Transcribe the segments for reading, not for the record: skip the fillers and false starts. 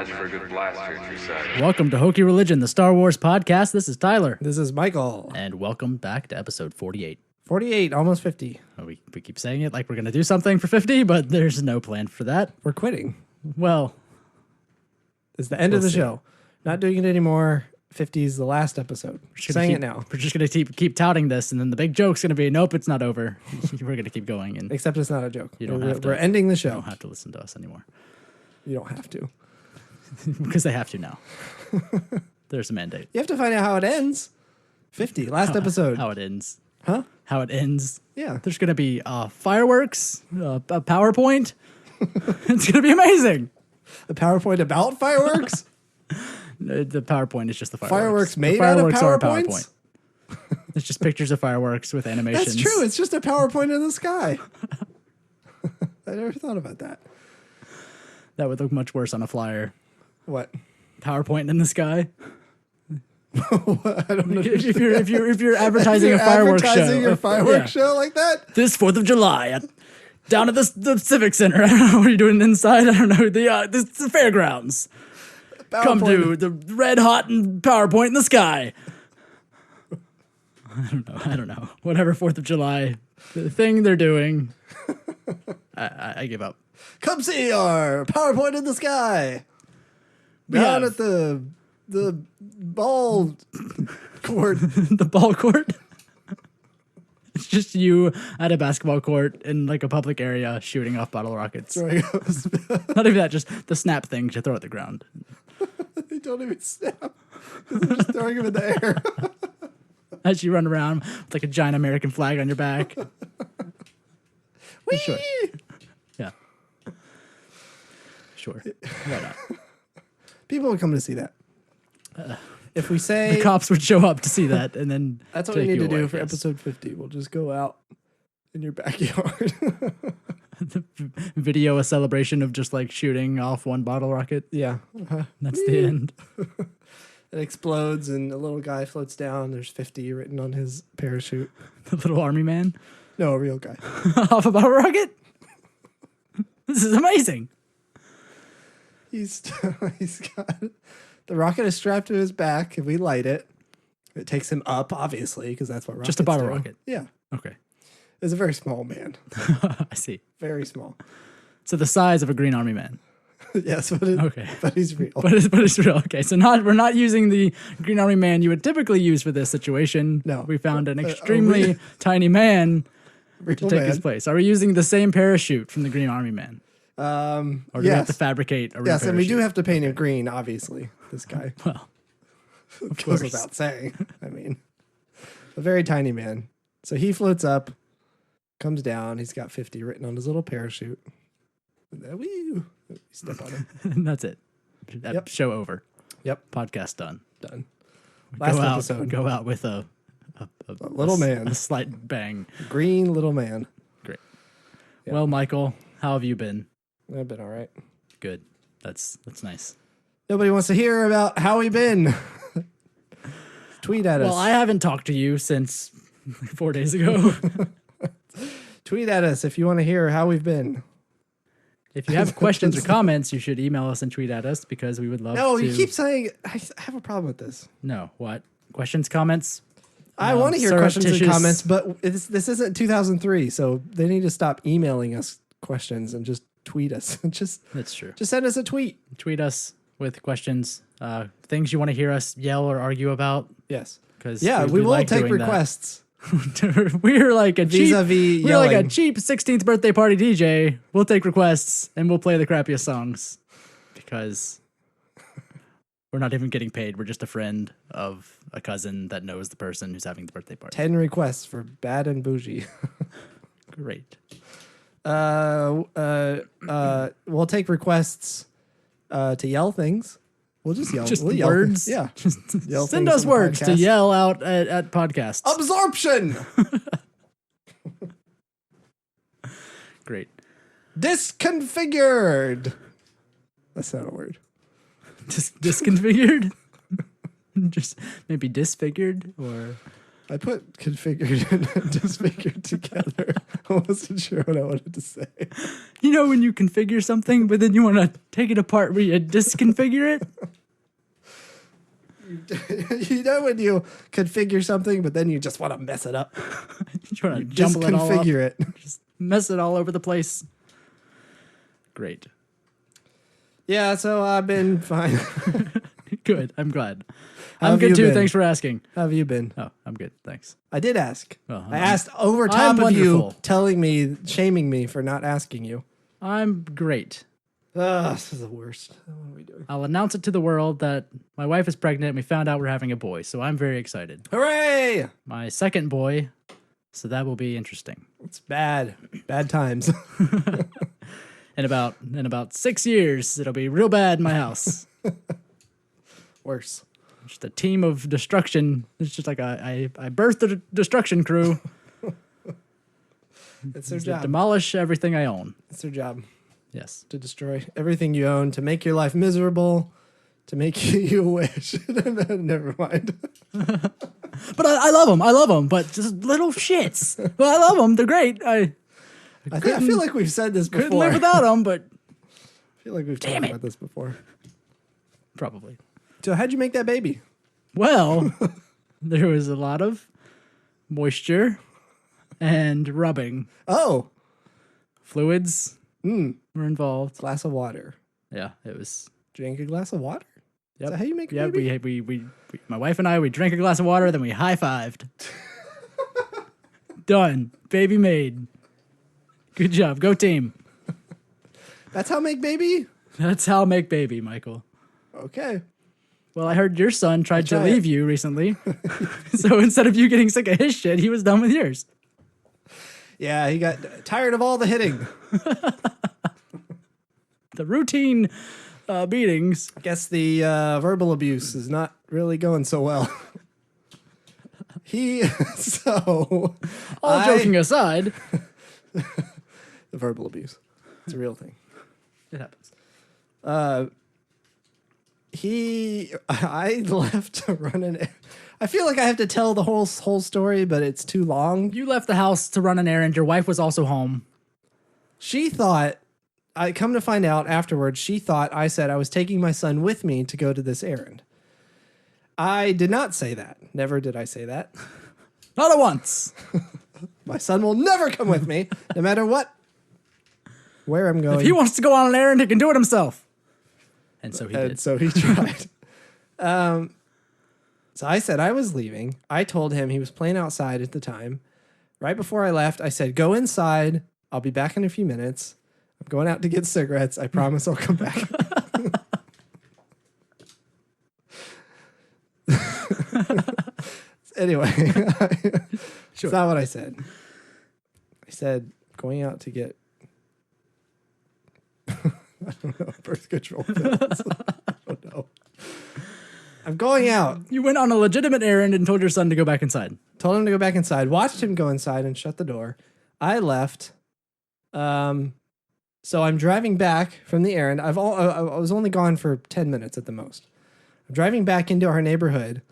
match for a good blaster at your side. Welcome to Hokey Religion, the Star Wars podcast. This is Tyler. This is Michael. And welcome back to episode 48. 48, almost 50. We keep saying it like we're going to do something for 50, but there's no plan for that. We're quitting. Well, it's the end of the show. Not doing it anymore. 50 is the last episode. Saying it now. We're just going to keep touting this, and then the big joke's going to be, nope, it's not over. We're going to keep going. And Except it's not a joke. We're ending the show. You don't have to listen to us anymore. You don't have to. Because they have to now. There's a mandate. You have to find out how it ends. 50, last episode. How it ends. Huh? How it ends. Yeah. There's going to be fireworks, a PowerPoint. It's going to be amazing. A PowerPoint about fireworks? The PowerPoint is just the fireworks. Fireworks made fireworks out of PowerPoints? It's just pictures of fireworks with animations. That's true. It's just a PowerPoint in the sky. I never thought about that. That would look much worse on a flyer. What? PowerPoint in the sky. I don't know. If you're advertising a fireworks show, advertising your fireworks show like that. This 4th of July, down at the Civic Center. I don't know what are you doing inside. I don't know the fairgrounds. Come to the red hot and PowerPoint in the sky. I don't know. Whatever 4th of July the thing they're doing. I give up. Come see our PowerPoint in the sky. Down at the ball court. The ball court? It's just you at a basketball court in like a public area shooting off bottle rockets. Not even that, just the snap things you throw at the ground. They don't even snap. They're just throwing them in the air. As you run around with like a giant American flag on your back. Whee! Sure. Yeah. Sure. Why not? People would come to see that. If we say the cops would show up to see that, and then that's what we need to do for episode 50. We'll just go out in your backyard. Video a celebration of just like shooting off one bottle rocket. Yeah. That's the end. It explodes and a little guy floats down. There's 50 written on his parachute. The little army man? No, a real guy. Off a bottle rocket? This is amazing. He's got the rocket is strapped to his back. If we light it, it takes him up, obviously, because that's what rockets just a bottle do. rocket. Yeah. Okay. It's a very small man. I see. Very small. So the size of a green army man. Yes, okay. But he's real. But it's real. Okay, so we're not using the green army man you would typically use for this situation. No. We found an extremely tiny man to take his place. Are we using the same parachute from the green army man? Or do we have to fabricate a real Yes, parachute? and we do have to paint him green, obviously, this guy. Well, of goes course. without saying. I mean, a very tiny man. So he floats up, comes down. He's got 50 written on his little parachute. And then we step on him. And that's it. Show over. Yep. Podcast done. Done. Last episode. Go out with a little man. A slight bang. Green little man. Great. Yep. Well, Michael, how have you been? I've been all right. Good. That's nice. Nobody wants to hear about how we've been. Tweet at us. Well, I haven't talked to you since 4 days ago. Tweet at us if you want to hear how we've been. If you have questions or comments, you should email us and tweet at us because we would love to. No, you keep saying, I have a problem with this. No, what? Questions, comments? I want to hear questions and comments, but this isn't 2003, so they need to stop emailing us questions and just tweet us. That's true. Just send us a tweet. Tweet us with questions, things you want to hear us yell or argue about. Yes. Because we will take requests. We're like a cheap, vis-a-vis we're like a cheap 16th birthday party DJ. We'll take requests and we'll play the crappiest songs because we're not even getting paid. We're just a friend of a cousin that knows the person who's having the birthday party. 10 requests for bad and bougie. Great. We'll take requests to yell things. We'll just yell. Just we'll yell words. Yeah. Just yell send us words to yell out at podcasts. Absorption. Great. Disconfigured. That's not a word. Just disconfigured? Just maybe disfigured or I put configured and disfigured together. I wasn't sure what I wanted to say. You know when you configure something, but then you want to take it apart where you disconfigure it? You know when you configure something, but then you just want to mess it up. You want to jumble it all up. Disconfigure it. Just mess it all over the place. Great. Yeah, so I've been fine. Good. I'm glad. How I'm have good you too. been? Thanks for asking. How have you been? Oh, I'm good. Thanks. I did ask. Well, I asked over top I'm of you wonderful. telling me, shaming me for not asking you. I'm great. This is the worst. What are we doing? I'll announce it to the world that my wife is pregnant and we found out we're having a boy, so I'm very excited. Hooray! My second boy, so that will be interesting. It's bad. Bad times. In about 6 years, it'll be real bad in my house. Worse. Just a team of destruction. It's just like I birthed a destruction crew It's their to job. demolish everything I own. It's their job Yes. to destroy everything you own, to make your life miserable, to make you wish. Never mind. But I love them. I love them. But just little shits. Well, I love them. They're great. I I feel like we've said this couldn't before. live without them, but I feel like we've talked about this before. probably. So how'd you make that baby? Well, there was a lot of moisture and rubbing. Oh, Fluids were involved. glass of water. Yeah, it was. Drink a glass of water? Yep. Is that how you make a Yeah, baby? we my wife and I, we drank a glass of water, then we high-fived. Done. Baby made. Good job. Go team. That's how make baby? That's how make baby, Michael. Okay. Well, I heard your son tried to try leave you recently. So instead of you getting sick of his shit, he was done with yours. Yeah, he got tired of all the hitting. The routine beatings. Guess the verbal abuse is not really going so well. All joking aside, the verbal abuse. It's a real thing. it happens. I left to run an. I feel like I have to tell the whole story, but it's too long. You left the house to run an errand. Your wife was also home. She thought, I come to find out afterwards, she thought I said I was taking my son with me to go to this errand. I did not say that. Never did I say that. Not at once. My son will never come with me, no matter where I'm going. If he wants to go on an errand, he can do it himself. And so he And did. so he tried. So I said I was leaving. I told him, he was playing outside at the time. Right before I left, I said, go inside. I'll be back in a few minutes. I'm going out to get cigarettes. I promise I'll come back. Anyway, it's not what I said. I said, going out to get, I don't know, birth control pills. I don't know. I'm going out. You went on a legitimate errand and told your son to go back inside. Told him to go back inside. Watched him go inside and shut the door. I left. So I'm driving back from the errand. I was only gone for 10 minutes at the most. I'm driving back into our neighborhood.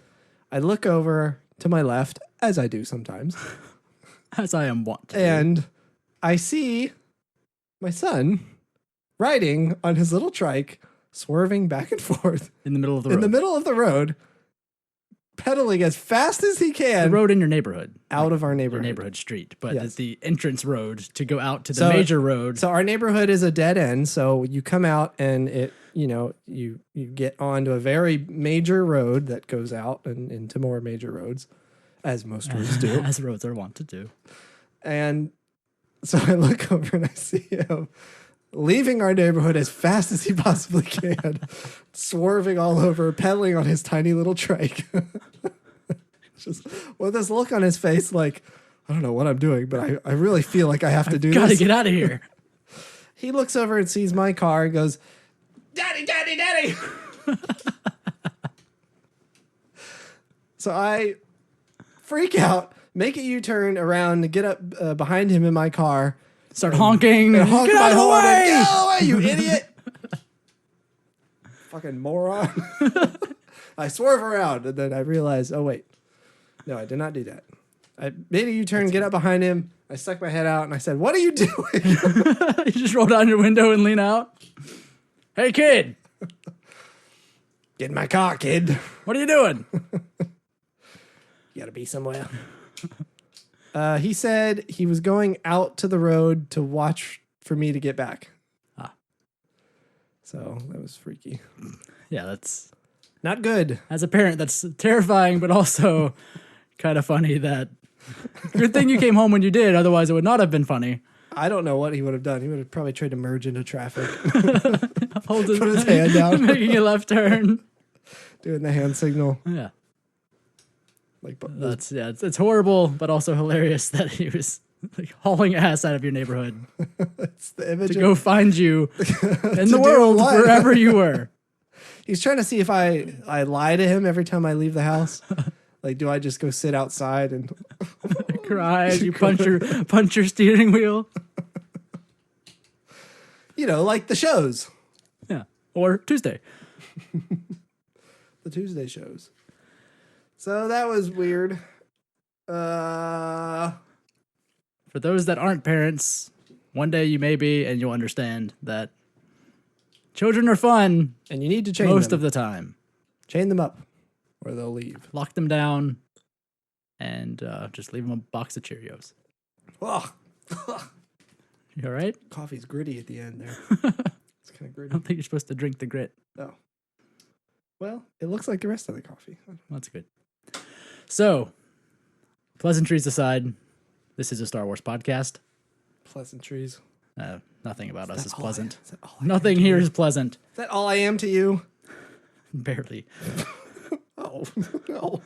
I look over to my left, as I do sometimes, As I am wont to do. and I see my son riding on his little trike, swerving back and forth In the middle of the in road. the middle of the road, pedaling as fast as he The can road in your neighborhood. out of our Your neighborhood. neighborhood street. But Yes. it's the entrance road to go out to the So- major road. So our neighborhood is a dead end. So you come out and you get onto a very major road that goes out and into more major roads, as most roads do. As roads are wont to do. And so I look over and I see him leaving our neighborhood as fast as he possibly can, swerving all over, pedaling on his tiny little trike. Just with this look on his face like, I don't know what I'm doing, but I really feel like I have to do Gotta this. get out of here. He looks over and sees my car and goes, "Daddy, daddy, daddy." So I freak out, make a U-turn around to get up behind him in my car. Start honking. And honk Get my out of the horn and, way! "Get out of the way, you idiot." Fucking moron. I swerve around and then I realize, oh wait. No, I did not do that. I made a U-turn, get up behind him. I stuck my head out and I said, "What are you doing?" You just roll down your window and lean out. Hey, kid. Get in my car, kid. What are you doing? You gotta be somewhere. He said he was going out to the road to watch for me to get back. So that was freaky. Yeah, that's not good. As a parent, that's terrifying, but also kind of funny that good thing you came home when you did. Otherwise, it would not have been funny. I don't know what he would have done. He would have probably tried to merge into traffic. Put his hand down. Making a left turn. Doing the hand signal. Yeah. Like it's horrible, but also hilarious that he was like hauling ass out of your neighborhood. It's the image to go find you in the do world what? wherever you were. He's trying to see if I lie to him every time I leave the house. Like, do I just go sit outside and cry as you punch your steering wheel? You know, like the shows. Yeah. Or Tuesday. The Tuesday shows. So that was weird. For those that aren't parents, one day you may be, and you'll understand that children are fun. And you need to chain most them. of the time. Chain them up or they'll leave. Lock them down and just leave them a box of Cheerios. Ugh. You all right? Coffee's gritty at the end there. It's kind of I gritty. don't think you're supposed to drink the grit. Oh. Well, it looks like the rest of the coffee. That's good. So, pleasantries aside, this is a Star Wars podcast. Pleasantries. Nothing about us is pleasant. Is Nothing here is pleasant. Is that all I am to you? Barely. Oh, no.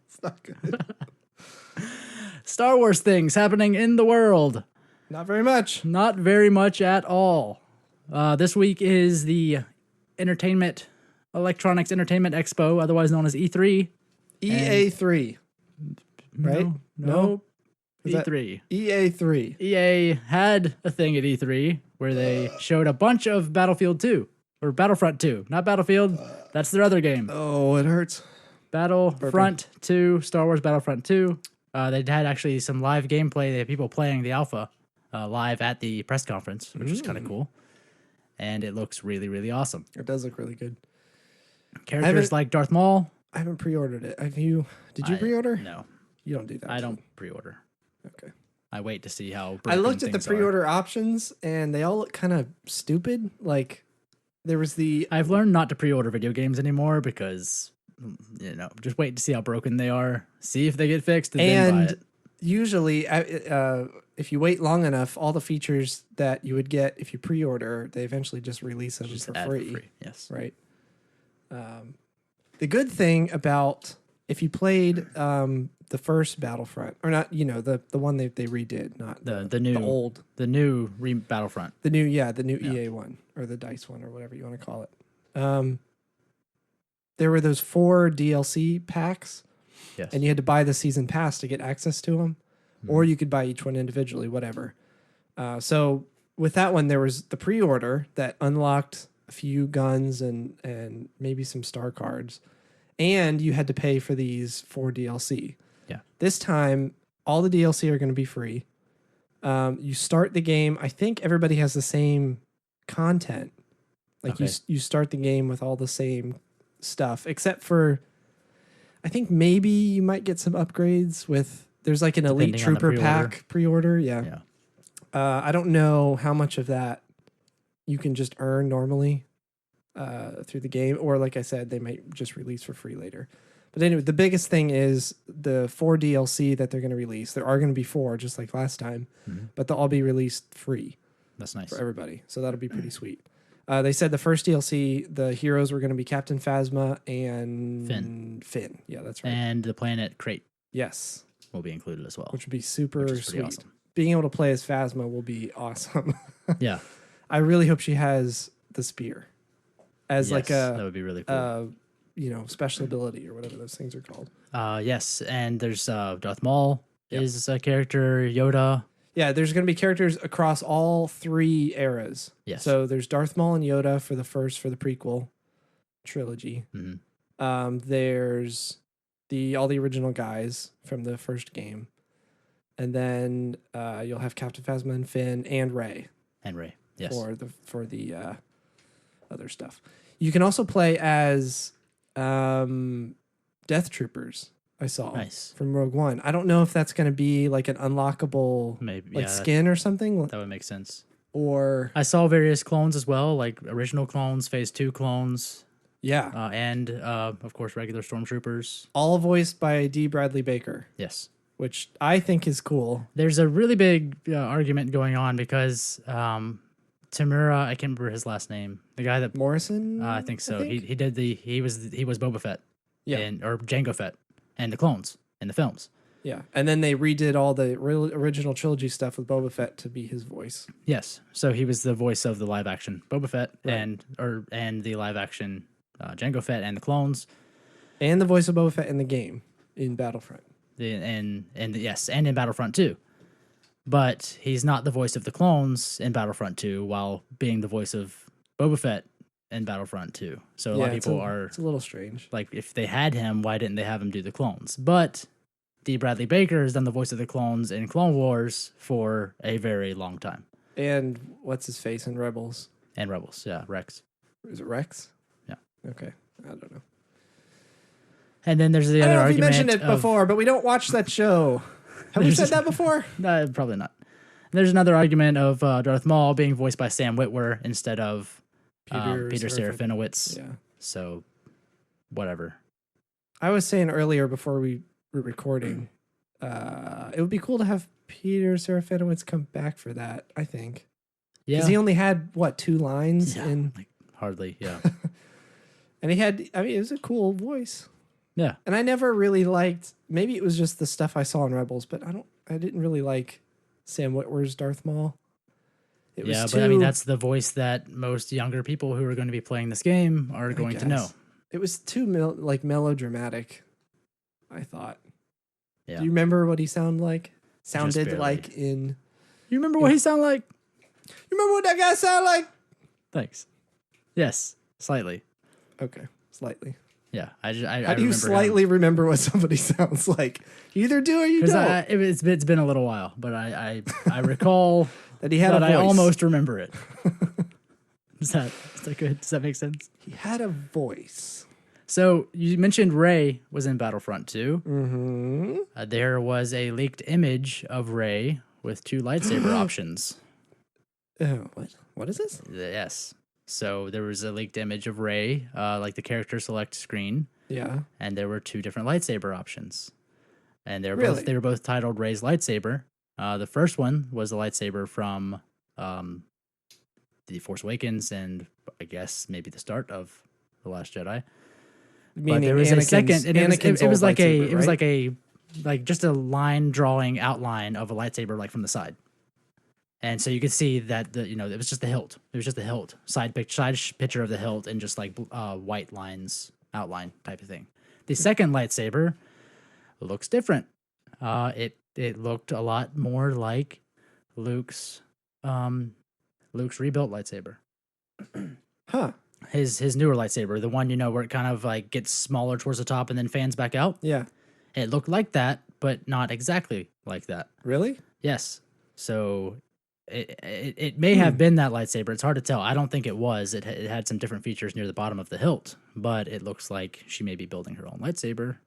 It's not good. Star Wars things happening in the world. Not very much. Not very much at all. This week is the Electronics Entertainment Expo, otherwise known as E3. EA3. Right? No. Is that E3. EA3. EA had a thing at E3 where they showed a bunch of Battlefield 2. Or Battlefront 2. Not Battlefield. That's their other game. Oh, it hurts. Battlefront 2. Star Wars Battlefront 2. They had actually some live gameplay. They had people playing the alpha live at the press conference, which is kind of cool. And it looks really, really awesome. It does look really good. Characters like Darth Maul. I haven't pre-ordered it. Did you pre-order? No. You don't do that. I don't pre-order. Okay. I wait to see how I looked at the things are. pre-order options and they all look kind of stupid. Like there was I've learned not to pre-order video games anymore because, just wait to see how broken they are. See if they get fixed and then buy it. Usually, if you wait long enough, all the features that you would get if you pre-order, they eventually just release them for free. Yes. Right. The good thing about if you played the first Battlefront, or not, the one they redid, not the new old, the new Battlefront, the new EA one or the DICE one or whatever you want to call it. There were those 4 DLC packs. Yes. And you had to buy the season pass to get access to them, or you could buy each one individually, whatever. So with that one, there was the pre-order that unlocked a few guns and maybe some star cards, and you had to pay for these 4 DLC. Yeah. This time, all the DLC are going to be free. You start the game. I think everybody has the same content. Like you start the game with all the same stuff, except for. I think maybe you might get some upgrades there's like an Elite Trooper pack pre-order. Yeah. I don't know how much of that you can just earn normally through the game. Or like I said, they might just release for free later. But anyway, the biggest thing is the 4 DLC that they're going to release. There are going to be 4 just like last time, but they'll all be released free. That's nice. For everybody. So that'll be pretty sweet. They said the first DLC, the heroes were going to be Captain Phasma and Finn. Yeah, that's right. And the planet Crate. Yes. Will be included as well. Which would be super sweet. Awesome. Being able to play as Phasma will be awesome. Yeah. I really hope she has the spear as that would be really cool. Special ability or whatever those things are called. Yes, and there's Darth Maul is a character, Yoda. Yeah, there's going to be characters across all 3 eras. Yes. So there's Darth Maul and Yoda for the prequel trilogy. Mm-hmm. There's all the original guys from the first game, and then you'll have Captain Phasma and Finn and Rey. And Rey, yes. For the other stuff. You can also play as Death Troopers. I saw from Rogue One. I don't know if that's going to be like an unlockable skin or something. That would make sense. Or I saw various clones as well, like original clones, Phase 2 clones. Yeah. And of course, regular Stormtroopers. All voiced by D. Bradley Baker. Yes. Which I think is cool. There's a really big argument going on because Tamura, I can't remember his last name. The guy that Morrison. I think so. He was Boba Fett. Yeah. Or Jango Fett, and the clones in the films. Yeah, and then they redid all the original trilogy stuff with Boba Fett to be his voice. Yes, so he was the voice of the live action Boba Fett, right. and the live action Jango Fett and the clones, and the voice of Boba Fett in the game in Battlefront. And in Battlefront 2. But he's not the voice of the clones in Battlefront 2 while being the voice of Boba Fett in Battlefront 2. So a lot of people it's a little strange. Like, if they had him, why didn't they have him do the clones? But D. Bradley Baker has done the voice of the clones in Clone Wars for a very long time. And what's his face in Rebels? And Rebels, yeah, Rex. Is it Rex? Yeah. Okay, I don't know. And then there's the other argument. We mentioned it before, but we don't watch that show. Have we said that before? No, probably not. There's another argument of Darth Maul being voiced by Sam Witwer instead of Peter Serafinowicz. Yeah. So, whatever. I was saying earlier before we were recording, it would be cool to have Peter Serafinowicz come back for that, I think. Yeah. Because he only had, 2 lines? Hardly, yeah. And it was a cool voice. Yeah. And I never really liked, maybe it was just the stuff I saw in Rebels, but I didn't really like Sam Witwer's Darth Maul. But I mean, that's the voice that most younger people who are going to be playing this game are going to know. It was too melodramatic, I thought. Yeah. Do you remember what he sounded like? You remember what he sounded like? You remember what that guy sounded like? Thanks. Yes, slightly. Okay, slightly. Yeah, How do you slightly remember what somebody sounds like? You either do or you don't. It's been a little while, but I recall that he had a voice. I almost remember it. Is that good? Does that make sense? He had a voice. So you mentioned Rey was in Battlefront 2. Mm-hmm. There was a leaked image of Rey with 2 lightsaber options. What is this? Yes. So there was a leaked image of Rey, like the character select screen. Yeah. And there were 2 different lightsaber options. And they were both titled Rey's lightsaber. The first one was the lightsaber from The Force Awakens and I guess maybe the start of The Last Jedi. Meaning but there was a second. It was like just a line drawing outline of a lightsaber like from the side. And so you could see that it was just the hilt. It was just the hilt side picture of the hilt and just like white lines outline type of thing. The second lightsaber looks different. It looked a lot more like Luke's rebuilt lightsaber. Huh. His newer lightsaber, the one where it kind of like gets smaller towards the top and then fans back out. Yeah. It looked like that, but not exactly like that. Really? Yes. So it may have been that lightsaber. It's hard to tell. I don't think it was. It had some different features near the bottom of the hilt, but it looks like she may be building her own lightsaber.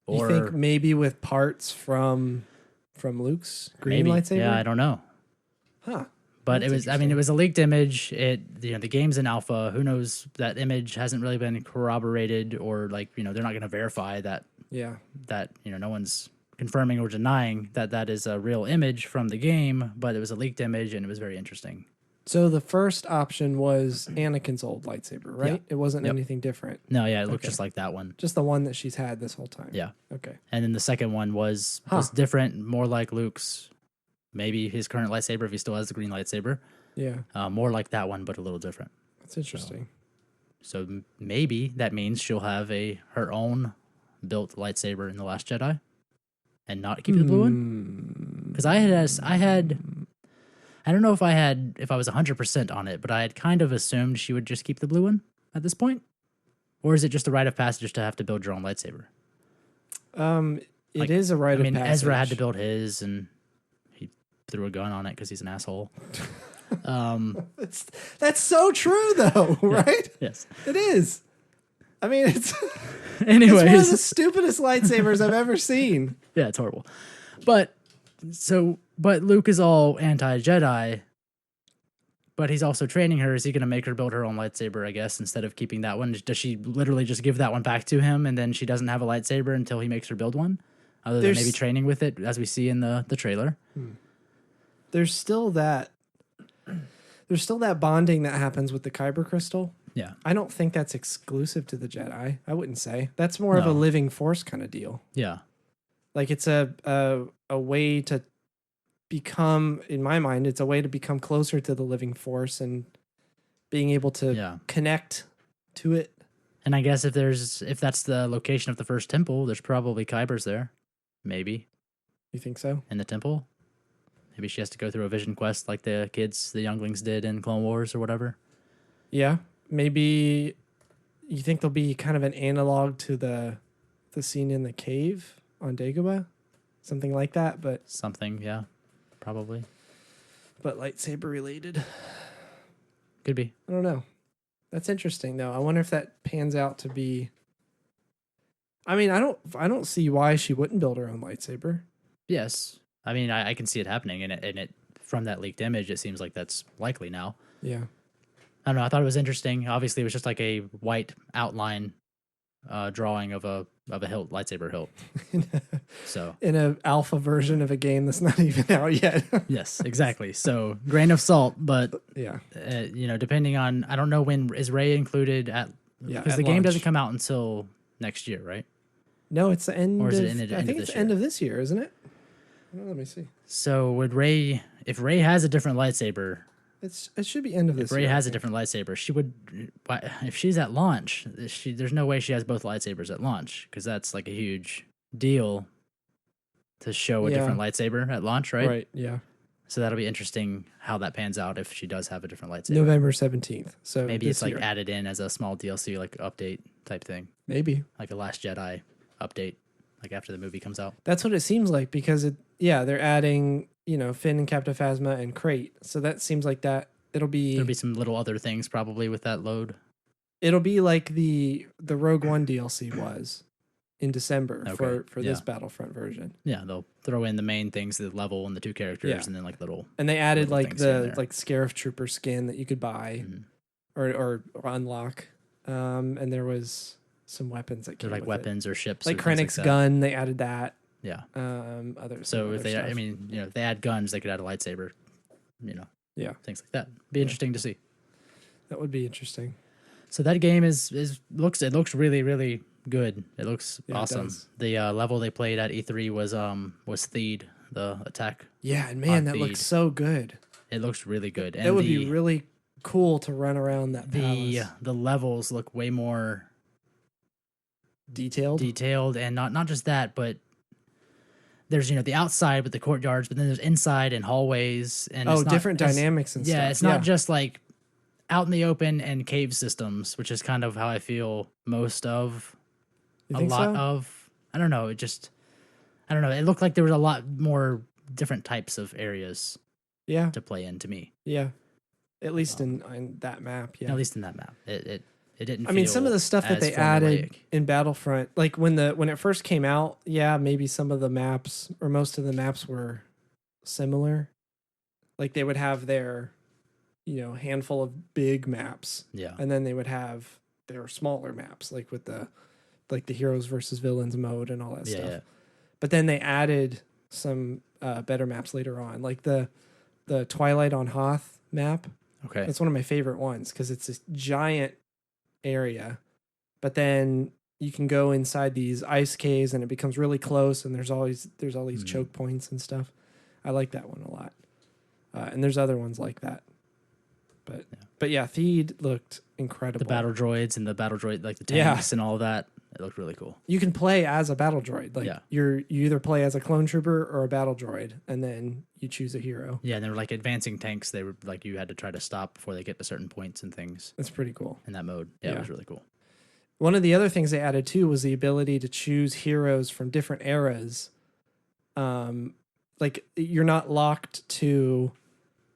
Or you think maybe with parts from Luke's green lightsaber? Yeah, I don't know. Huh. But it was a leaked image. The game's in alpha. Who knows? That image hasn't really been corroborated or they're not going to verify that. Yeah. That, no one's confirming or denying that is a real image from the game, but it was a leaked image and it was very interesting. So the first option was Anakin's old lightsaber, right? Yeah. It wasn't anything different. No, yeah, it looked just like that one. Just the one that she's had this whole time. Yeah. Okay. And then the second one was different, more like Luke's, maybe his current lightsaber if he still has the green lightsaber. Yeah. More like that one, but a little different. That's interesting. So maybe that means she'll have her own built lightsaber in The Last Jedi and not keep the blue one. Because I don't know if I was 100% on it, but I had kind of assumed she would just keep the blue one at this point. Or is it just a rite of passage to have to build your own lightsaber? It is a rite I mean, of passage. Ezra had to build his, and he threw a gun on it because he's an asshole. That's so true, though, right? Yes. It is. I mean, it's Anyways, one of the stupidest lightsabers I've ever seen. yeah, it's horrible. But Luke is all anti-Jedi, but he's also training her. Is he going to make her build her own lightsaber, I guess, instead of keeping that one? Does she literally just give that one back to him, and then she doesn't have a lightsaber until he makes her build one? Other than maybe training with it, as we see in the trailer. There's still that bonding that happens with the Kyber crystal. Yeah. I don't think that's exclusive to the Jedi. I wouldn't say. That's more of a living force kind of deal. Yeah. Like it's a way to become, in my mind, it's a way to become closer to the living force and being able to connect to it. And I guess if that's the location of the first temple, there's probably Kybers there. Maybe. You think so? In the temple? Maybe she has to go through a vision quest like the younglings did in Clone Wars or whatever. Yeah. Maybe you think there'll be kind of an analog to the scene in the cave on Dagobah? Something like that, but... Something, yeah. Probably. But lightsaber related. Could be. I don't know. That's interesting, though. I wonder if that pans out to be... I mean, I don't see why she wouldn't build her own lightsaber. Yes. I mean, I can see it happening, and it from that leaked image, it seems like that's likely now. Yeah. I don't know. I thought it was interesting. Obviously, it was just like a white outline drawing of a hilt, lightsaber hilt. So in an alpha version of a game that's not even out yet. Yes, exactly. So grain of salt, but yeah, depending on, I don't know when is Rey included at, because the game doesn't come out until next year, right? No, it's the end. Or is of, it end I think it's the end of this year, isn't it? Well, let me see. So would Rey, if Rey has a different lightsaber? It should be end of this year. If Rey has a different lightsaber, she would. If she's at launch, there's no way she has both lightsabers at launch, because that's like a huge deal to show a different lightsaber at launch, right? Right. Yeah. So that'll be interesting how that pans out if she does have a different lightsaber. November 17th. So maybe it's like added in as a small DLC, like update type thing. Maybe like a Last Jedi update, like after the movie comes out. That's what it seems like, because they're adding, Finn and Captain Phasma and Crate. So that seems like there'll be some little other things probably with that load. It'll be like the Rogue One DLC was in December for this Battlefront version. Yeah, they'll throw in the main things, the level and the two characters, and then like little. And they added like the Scarif Trooper skin that you could buy or unlock. And there was some weapons that came with weapons or ships, like Krennic's gun. They added that. Yeah. So if they, stuff. I mean, if they add guns, they could add a lightsaber. Yeah. Things like that. Be interesting to see. That would be interesting. So that game looks really, really good. It looks awesome. The level they played at E3 was Theed, the attack. Yeah, and man, that looks so good. It looks really good. And it would be really cool to run around that palace. The levels look way more detailed, and not just that, but there's the outside with the courtyards, but then there's inside and hallways and different dynamics and stuff. Yeah, it's not just like out in the open and cave systems, which is kind of how I feel most of I don't know. I don't know. It looked like there was a lot more different types of areas. Yeah. To play in to me. Yeah. At least in that map. Yeah. At least in that map, it didn't. I mean, some of the stuff that they added in Battlefront, like when it first came out, maybe some of the maps or most of the maps were similar. Like they would have their, handful of big maps. Yeah. And then they would have their smaller maps, like with the heroes versus villains mode and all that stuff. Yeah. But then they added some better maps later on, like the Twilight on Hoth map. Okay. It's one of my favorite ones because it's this giant area, but then you can go inside these ice caves and it becomes really close, and there's all these choke points and stuff. I like that one a lot. And there's other ones like that. But yeah, Theed looked incredible. The battle droids and like the tanks and all of that. It looked really cool. You can play as a battle droid. Like you either play as a clone trooper or a battle droid, and then you choose a hero. Yeah, and they were like advancing tanks. They were like you had to try to stop before they get to certain points and things. That's pretty cool. In that mode. Yeah, it was really cool. One of the other things they added too was the ability to choose heroes from different eras. Like you're not locked to,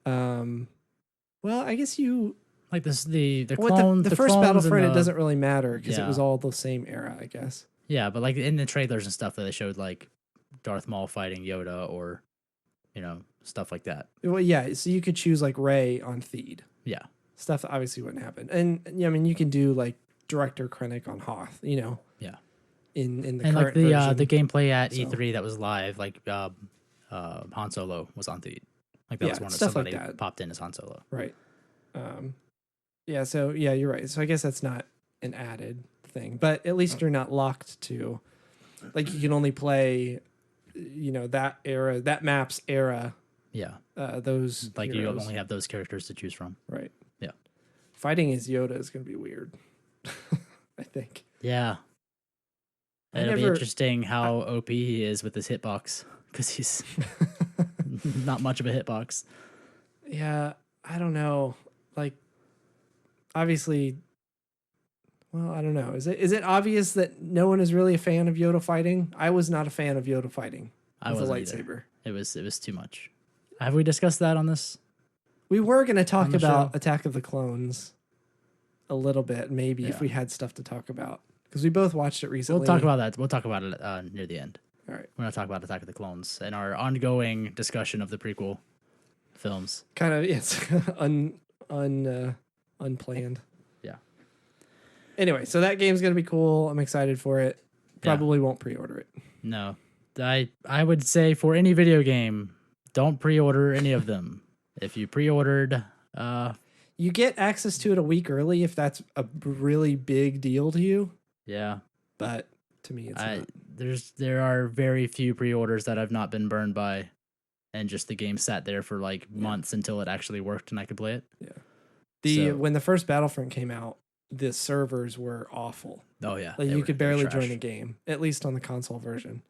well, I guess you Like this, the what clone, the first clones Battlefront, and it doesn't really matter because it Yeah. was all the same era, I guess. Yeah, but like in the trailers and stuff that they showed, like Darth Maul fighting Yoda or, stuff like that. Well, yeah, so you could choose like Rey on Theed. Yeah. Stuff that obviously wouldn't happen. And yeah, I mean, you can do like Director Krennic on Hoth, Yeah. in the And current like the version. the gameplay at So- E3 that was live, like Han Solo was on Theed. Like that Yeah, was one of stuff like somebody that. popped in as Han Solo. Right. Yeah, so yeah, you're right. So I guess that's not an added thing, but at least you're not locked to, like, you can only play, that era, that map's era. Yeah. Those Like heroes. you only have those characters to choose from. Right. Yeah. Fighting as Yoda is going to be weird. I think. Yeah. It'll be interesting how OP he is with his hitbox because he's not much of a hitbox. Yeah, I don't know. Like, obviously, well, I don't know. Is it obvious that no one is really a fan of Yoda fighting? I was not a fan of Yoda fighting I with a wasn't either. lightsaber. It was too much. Have we discussed that on this? We were going to talk On the about show? Attack of the Clones a little bit, maybe, if Yeah. we had stuff to talk about. Because we both watched it recently. We'll talk about that. We'll talk about it near the end. All right. We're going to talk about Attack of the Clones and our ongoing discussion of the prequel films. Kind of, it's unplanned. Yeah. Anyway, so that game's going to be cool. I'm excited for it. Yeah. Probably won't pre-order it. No, I would say for any video game, don't pre-order any of them. If you pre-ordered, You get access to it a week early if that's a really big deal to you. yeah, But to me, it's not. there are very few pre-orders that I've not been burned by, and just the game sat there for like months until it actually worked and I could play it. Yeah. So- When the first Battlefront came out, the servers were awful. Oh yeah, Like they you were- could they were barely trash. join the game, at least on the console version.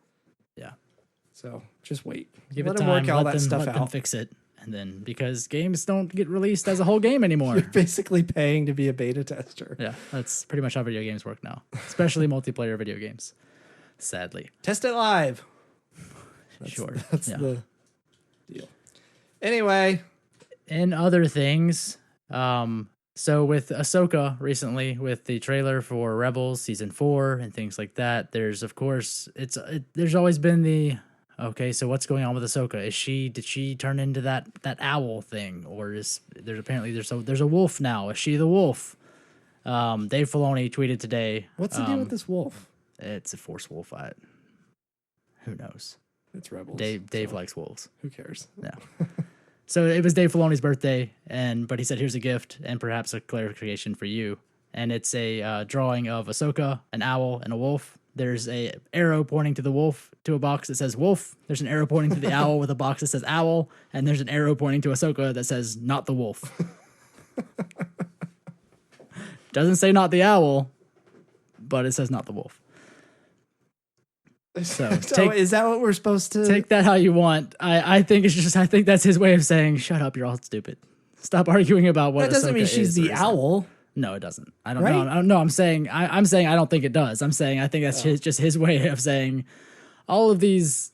Yeah, So just wait. give Let it them time. work all let that them, stuff let them out. fix it, and then because games don't get released as a whole game anymore. You're basically paying to be a beta tester. Yeah, that's pretty much how video games work now, especially multiplayer video games. Sadly, Test it live. sure. That's Yeah. the deal. Anyway, In other things, so with Ahsoka recently, with the trailer for Rebels season 4 and things like that, there's of course there's always been the okay. So what's going on with Ahsoka? Did she turn into that owl thing, or there's a wolf now? Is she the wolf? Dave Filoni tweeted today. what's the deal with this wolf? It's a Force wolf. Who knows? It's Rebels. Dave so likes wolves. who cares? Yeah. So it was Dave Filoni's birthday, but he said, "Here's a gift and perhaps a clarification for you." And it's a drawing of Ahsoka, an owl, and a wolf. There's a arrow pointing to the wolf to a box that says wolf. There's an arrow pointing to the owl with a box that says owl, and there's an arrow pointing to Ahsoka that says not the wolf. Doesn't say not the owl, but it says not the wolf. So So is that what we're supposed to? take that how you want. I think that's his way of saying, shut up, you're all stupid. Stop arguing about what that doesn't Ahsoka mean she's is or the isn't." owl. No, it doesn't. I don't Right? know. I don't know. I'm saying I don't think it does. I'm saying I think that's just his way of saying all of this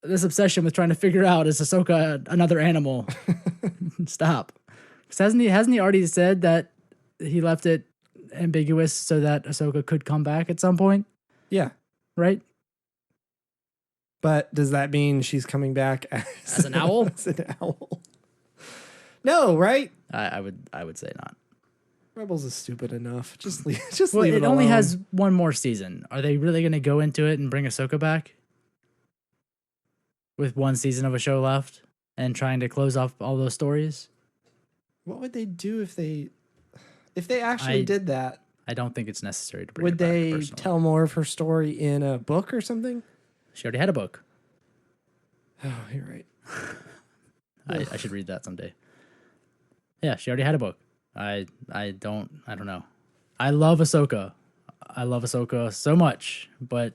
obsession with trying to figure out is Ahsoka another animal. Stop. 'Cause hasn't he already said that he left it ambiguous so that Ahsoka could come back at some point, Yeah. right? But does that mean she's coming back As an owl? as an owl? No, right? I would say not. Rebels is stupid enough. Just leave Well, it it only alone. has one more season. Are they really going to go into it and bring Ahsoka back? With one season of a show left and trying to close off all those stories? What would they do if they actually did that? I don't think it's necessary to bring Would it back, they personally. tell more of her story in a book or something? She already had a book. Oh, you're right. I should read that someday. Yeah, she already had a book. I don't know. I love Ahsoka. I love Ahsoka so much, but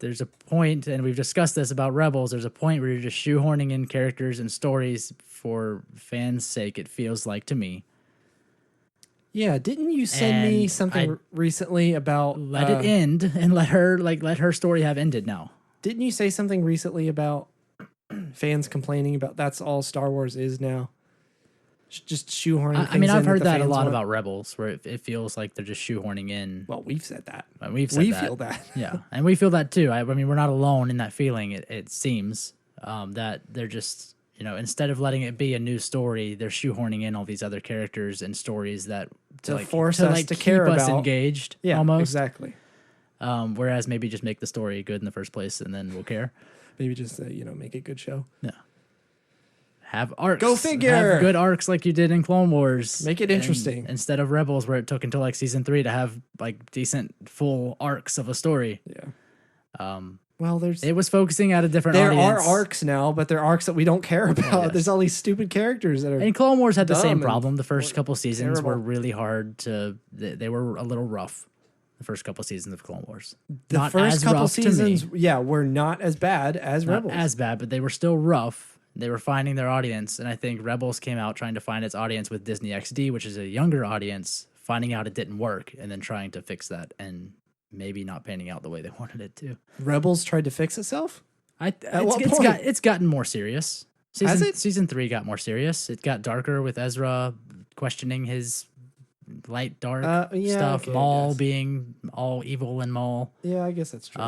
there's a point, and we've discussed this about Rebels, there's a point where you're just shoehorning in characters and stories for fans' sake, it feels like to me. Yeah, didn't you send me And something recently about let it end and let her story have ended now. Didn't you say something recently about fans complaining about that's all Star Wars is now? Just shoehorning. I mean, I've heard that a fans lot want. about Rebels, where it feels like they're just shoehorning in. Well, we've said that. We feel that. Yeah, and we feel that too. I mean, we're not alone in that feeling. It seems that they're just, instead of letting it be a new story, they're shoehorning in all these other characters and stories that to force us to care keep us about. engaged. Yeah, almost exactly. Whereas maybe just make the story good in the first place, and then we'll care. Maybe just make a good show. Yeah. Have arcs. Go figure. Have good arcs like you did in Clone Wars. Make it interesting. Instead of Rebels, where it took until like season 3 to have like decent full arcs of a story. Yeah. Well, it was focusing at a different There audience. are arcs now, but they're arcs that we don't care about. Oh, yes. There's all these stupid characters that are. And Clone Wars had the same dumb problem. The first couple seasons terrible. were really hard to. They were a little rough. The first couple seasons of Clone Wars. The Not first as couple rough to seasons, me. were not as bad as Not Rebels. as bad, but they were still rough. They were finding their audience, and I think Rebels came out trying to find its audience with Disney XD, which is a younger audience, finding out it didn't work, and then trying to fix that, and maybe not panning out the way they wanted it to. Rebels tried to fix itself? It's gotten more serious. Has it? Season 3 got more serious. It got darker with Ezra questioning his light dark stuff. okay, Maul being all evil and Maul. Yeah, I guess that's true.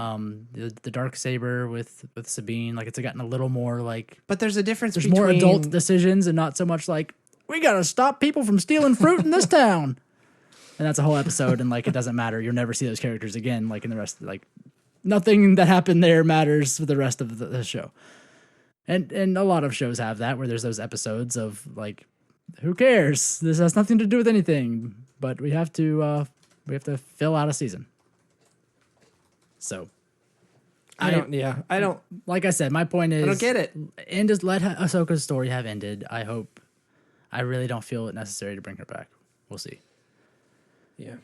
The dark saber with Sabine, like it's gotten a little more like. But there's a difference. There's more adult decisions and not so much like we gotta stop people from stealing fruit in this town. And that's a whole episode, and like it doesn't matter. You'll never see those characters again. Like in the rest, like nothing that happened there matters for the rest of the show. And a lot of shows have that, where there's those episodes of like, who cares? This has nothing to do with anything, but we have to fill out a season. So, I don't. Like I said, my point is, I don't get it. And just let Ahsoka's story have ended. I really don't feel it necessary to bring her back. We'll see. Yeah.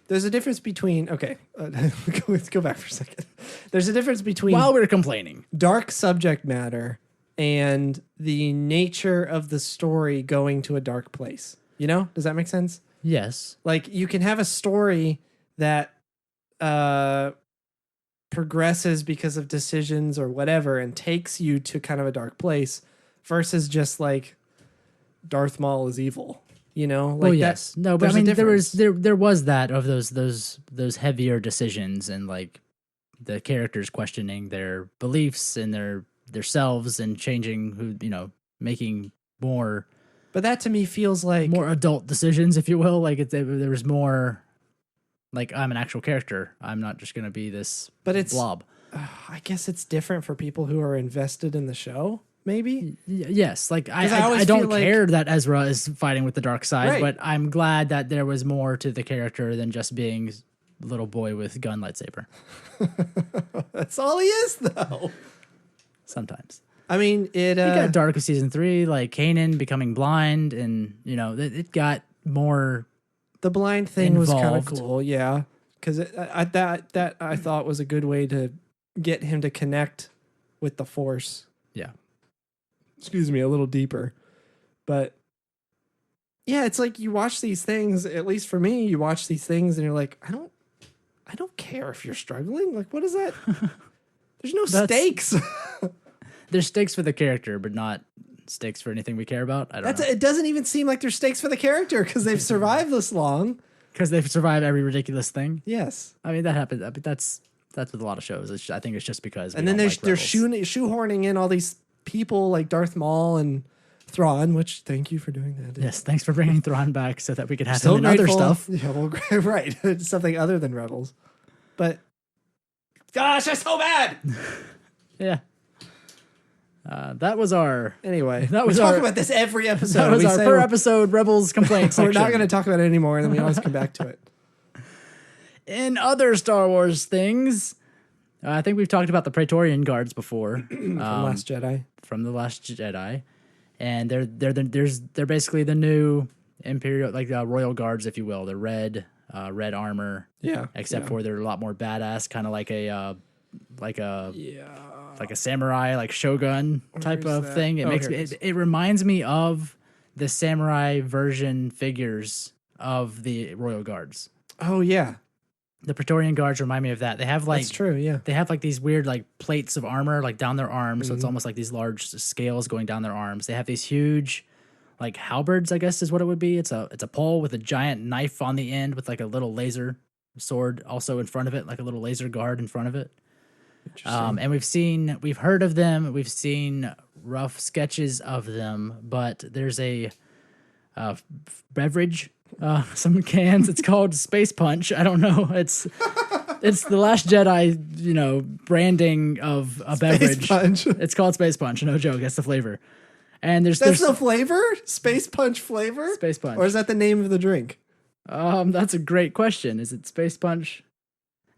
There's a difference between let's go back for a second. There's a difference between while we're complaining, dark subject matter and the nature of the story going to a dark place. Does that make sense? Yes. Like you can have a story that progresses because of decisions or whatever and takes you to kind of a dark place versus just like Darth Maul is evil. Like yes. No, but I mean there was that of those heavier decisions and like the characters questioning their beliefs and their selves and changing making more. But that to me feels like more adult decisions, if you will. Like there was more. Like I'm an actual character. I'm not just gonna be this. But it's blob. I guess it's different for people who are invested in the show. Maybe. Yes. Like I don't care that Ezra is fighting with the dark side, right. But I'm glad that there was more to the character than just being little boy with gun lightsaber. That's all he is, though. Sometimes. I mean, it got dark in season 3, like Kanan becoming blind, and it got more. The blind thing was kind of involved. cool, yeah, because that I thought was a good way to get him to connect with the Force. Yeah. Excuse me, a little deeper, but yeah, it's like you watch these things. At least for me, you watch these things, and you're like, I don't care if you're struggling. Like, what is that? There's no stakes. There's stakes for the character, but not stakes for anything we care about. I don't know. It doesn't even seem like there's stakes for the character because they've survived this long. Because they've survived every ridiculous thing. Yes, I mean that happens. I mean, that's with a lot of shows. I think it's just because. And then they're shoehorning in all these people like Darth Maul and Thrawn. Which thank you for doing that. Yes, thanks for bringing Thrawn back so that we could have So him in other grateful. stuff. Yeah, well, right, something other than Rebels. But gosh, that's so bad. Yeah. That was our. Anyway, that was we talk our, about this every episode. That was our per episode Rebels complaint section. We're not going to talk about it anymore, and then we always come back to it. In other Star Wars things, I think we've talked about the Praetorian Guards before. From Last Jedi. From the Last Jedi, and they're basically the new Imperial, like Royal Guards, if you will. They're red armor. Yeah. Except for they're a lot more badass, kind of like a samurai, like shogun type of thing. It reminds me of the samurai version figures of the Royal Guards. Oh yeah, The Praetorian Guards remind me of that. They have like that's true. Yeah. they have like these weird like plates of armor like down their arms, so it's almost like these large scales going down their arms. They have these huge like halberds, I guess is what it would be. It's a pole with a giant knife on the end with like a little laser sword also in front of it, like a little laser guard in front of it. And we've heard of them. We've seen rough sketches of them, but there's a beverage, some cans. It's called Space Punch. I don't know. It's the Last Jedi, branding of a beverage. Punch. It's called Space Punch. No joke. That's the flavor. And there's the flavor? Space Punch flavor? Space Punch. Or is that the name of the drink? That's a great question. Is it Space Punch?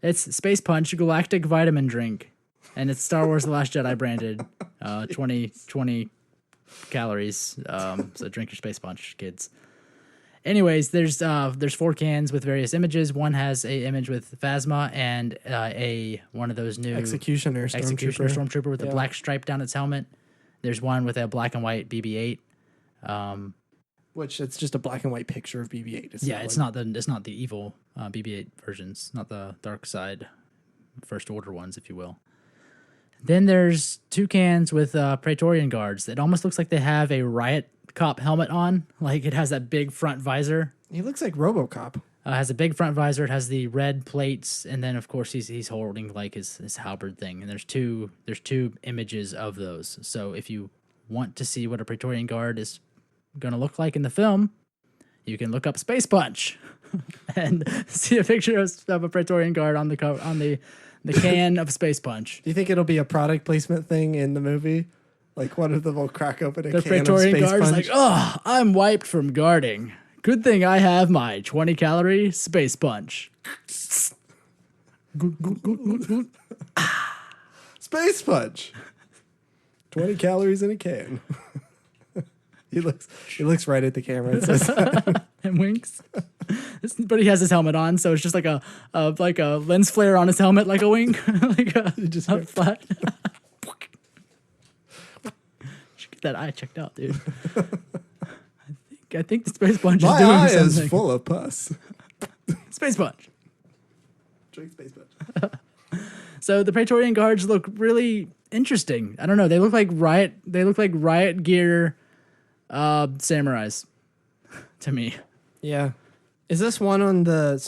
It's Space Punch Galactic Vitamin Drink, and it's Star Wars The Last Jedi branded. 20 calories. So drink your Space Punch, kids. Anyways, there's 4 cans with various images. One has a image with Phasma and one of those new Executioner Stormtrooper with a black stripe down its helmet. There's one with a black and white BB-8. Which it's just a black and white picture of BB-8. It's not the evil BB-8 versions, not the dark side First Order ones, if you will. Then there's 2 cans with Praetorian Guards. It almost looks like they have a riot cop helmet on. Like it has that big front visor. He looks like RoboCop. Has a big front visor. It has the red plates, and then of course he's holding like his halberd thing. And there's two images of those. So if you want to see what a Praetorian Guard is going to look like in the film, you can look up Space Punch and see a picture of a Praetorian Guard on the can of Space Punch. Do you think it'll be a product placement thing in the movie? Like one of them will crack oopen a can Praetorian of Space Guard's Punch? like, oh, I'm wiped from guarding. Good thing I have my 20-calorie Space Punch. Space Punch. 20 calories in a can. He looks right at the camera and says and winks. But he has his helmet on, so it's just like a lens flare on his helmet, like a wink, like just up flat. Should get that eye checked out, dude. I think the Space Punch is doing something. My eye is full of pus. Space Punch. Drink Space Punch. So the Praetorian Guards look really interesting. I don't know. They look like riot gear samurais to me. Yeah. Is this one on there's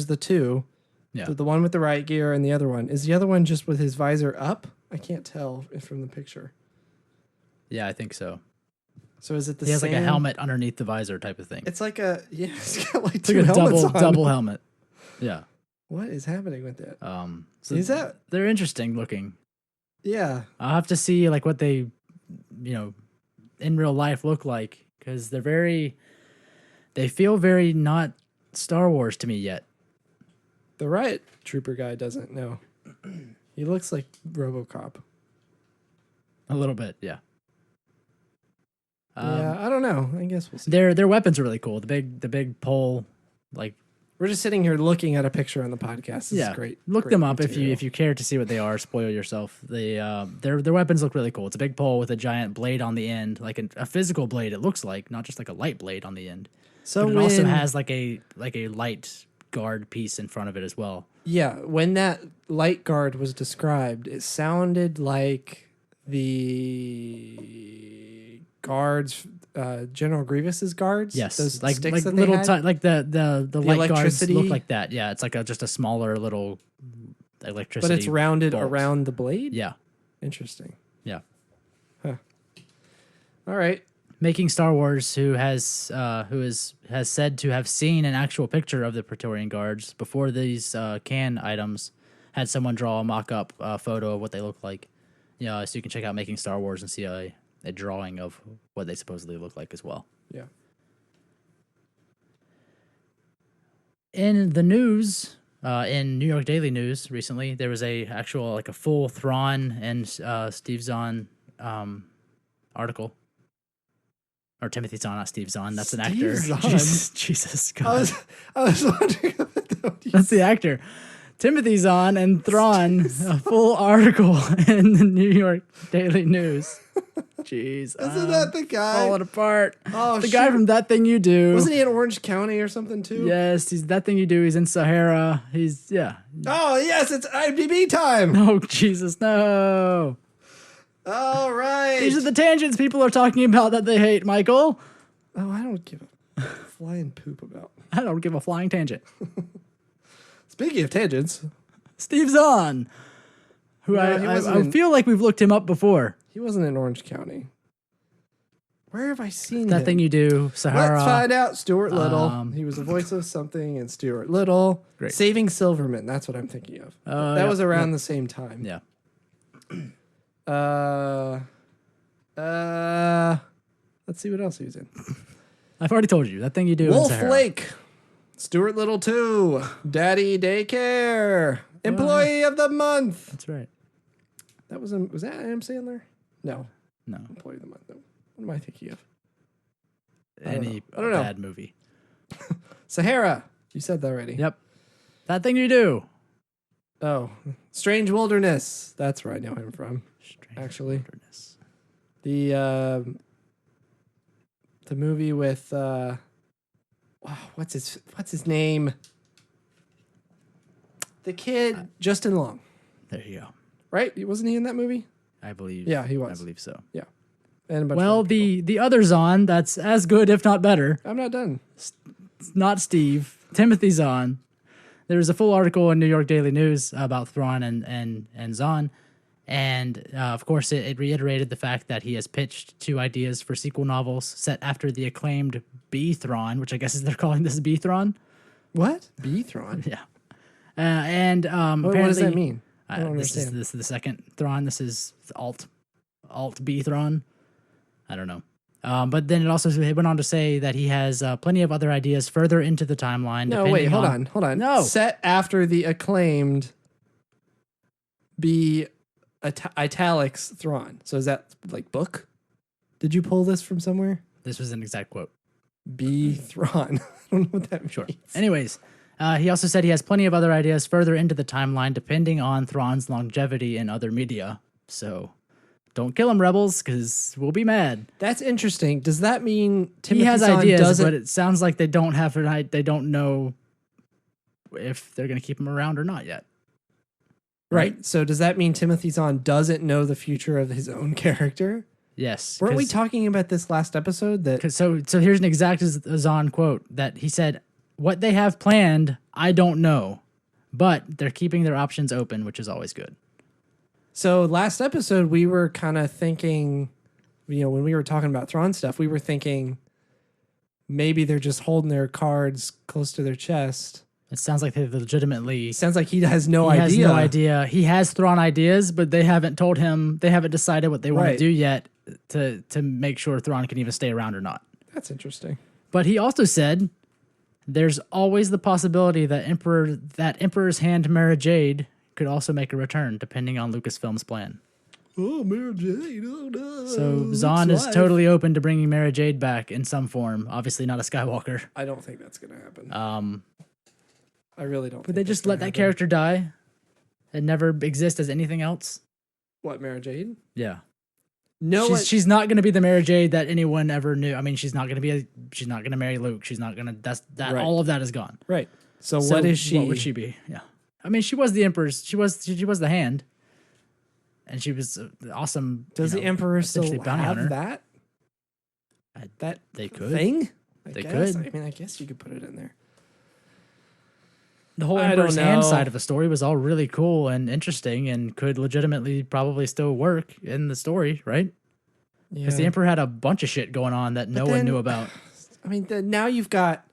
the 2. Yeah. The one with the riot gear and the other one. Is the other one just with his visor up? I can't tell from the picture. Yeah, I think so. So is it the same? He has like a helmet underneath the visor type of thing. It's like it's got like It's 2 like a helmets on. double helmet. Yeah. What is happening with that? So is that? They're interesting looking. Yeah. I'll have to see like what they, in real life look like, because they feel very not Star Wars to me yet. The riot trooper guy doesn't know. He looks like RoboCop. A little bit, yeah. Yeah, I don't know. I guess we'll see. Their weapons are really cool. The big pole, like we're just sitting here looking at a picture on the podcast. This is great. Look great them up material. if you care to see what they are. Spoil yourself. Their weapons look really cool. It's a big pole with a giant blade on the end, like a physical blade. It looks like, not just like a light blade on the end. So but it also has like a light guard piece in front of it as well. Yeah, when that light guard was described, it sounded like the guards, General Grievous's guards. Yes, those like sticks that little they had? like the light guards electricity? look like that. Yeah, it's like just a smaller little electricity. But it's rounded bolt. around the blade. Yeah, Interesting. yeah. Huh. All right. Making Star Wars, who has said to have seen an actual picture of the Praetorian Guards before these can items, had someone draw a mock-up photo of what they look like. Yeah, so you can check out Making Star Wars and see a drawing of what they supposedly look like as well. Yeah. In the news, in New York Daily News recently, there was a full Thrawn and Steve Zahn article. Or Timothy Zahn, not Steve Zahn. That's an actor. Zahn? Jesus God. I was wondering about that. That's the actor. Timothy Zahn and Thrawn, a full article in the New York Daily News. Jeez. Isn't that the guy? Falling apart. Oh, the guy from That Thing You Do. Wasn't he in Orange County or something too? Yes, he's That Thing You Do. He's in Sahara. He's, yeah. Oh, yes, it's IMDb time. Oh, Jesus, no. All right. These are the tangents people are talking about that they hate, Michael. Oh, I don't give a flying poop about. I don't give a flying tangent. Speaking of tangents, Steve Zahn, who No, he I wasn't feel like we've looked him up before. he wasn't in Orange County. Where have I seen That him? Thing You Do, Sahara. Let's find out. Stuart Little. Um, He was the voice of something in Stuart Little. Great. Saving Silverman. That's what I'm thinking of. That yeah, was around the same time. Yeah. Let's see what else he was in. I've already told you. That Thing You Do in Wolf Sahara. Lake. Stuart Little 2. Daddy Daycare. Employee of the Month. That's right. That was that Adam Sandler? No. No. Employee of the Month. No. What am I thinking of? Any I don't know. bad movie. Sahara. You said that already. Yep. That Thing You Do. Oh. Strange Wilderness. That's where I know him from. Strange Actually. Wilderness. The movie with what's his name? The kid Justin Long, There you go. right? Wasn't he in that movie? I believe. Yeah, he was. I believe so. And a bunch Well, of other people. the other Zahn that's as good, if not better, I'm not done. not Steve, Timothy Zahn. There was a full article in New York Daily News about Thrawn and Zahn. And, of course, it reiterated the fact that he has pitched 2 ideas for sequel novels set after the acclaimed B-Thrawn, which I guess is they're calling this B-Thrawn. What? B-Thrawn? Yeah. And What does that mean? I don't this understand. is the second Thrawn. This is Alt B-Thrawn. I don't know. But then it went on to say that he has plenty of other ideas further into the timeline. No, wait, depending hold on. No. Set after the acclaimed B italics Thrawn. So is that like book? Did you pull this from somewhere? This was an exact quote. B Thrawn. I don't know what that means. Sure. Anyways, he also said he has plenty of other ideas further into the timeline, depending on Thrawn's longevity in other media. So don't kill him, Rebels, because we'll be mad. That's interesting. Does that mean Timothy He has Zahn ideas, doesn't? but it sounds like they don't have an They don't know if they're going to keep him around or not yet. Right. So does that mean Timothy Zahn doesn't know the future of his own character? Yes. Weren't we talking about this last episode? That So here's an exact Zahn quote that he said, "What they have planned, I don't know, but they're keeping their options open, which is always good." so last episode we were kind of thinking, when we were talking about Thrawn stuff, we were thinking maybe they're just holding their cards close to their chest. It sounds like they legitimately. Sounds like he has no He idea. has no idea. He has Thrawn ideas, but they haven't told him. They haven't decided what they want to Right. do yet to make sure Thrawn can even stay around or not. That's interesting. But he also said there's always the possibility that Emperor's Hand Mara Jade could also make a return, depending on Lucasfilm's plan. Oh, Mara Jade. Oh no. So Zahn is totally open to bringing Mara Jade back in some form. Obviously not a Skywalker. I don't think that's gonna happen. I really don't. Would they just let that character die and never exist as anything else? What, Mara Jade? Yeah. No, She's not going to be the Mara Jade that anyone ever knew. I mean, she's not going to marry Luke. She's not going to, Right. all of that is gone. right. So what is she? What would she be? Yeah. I mean, she was the Emperor's, she was the hand. And she was awesome. Does the Emperor still essentially bounty have hunter. that? That They could. thing? They guess. could. I mean, I guess you could put it in there. The whole I don't Emperor's hand know. side of the story was all really cool and interesting and could legitimately probably still work in the story, right? Because the Emperor had a bunch of shit going on that no one then- knew about. I mean, now you've got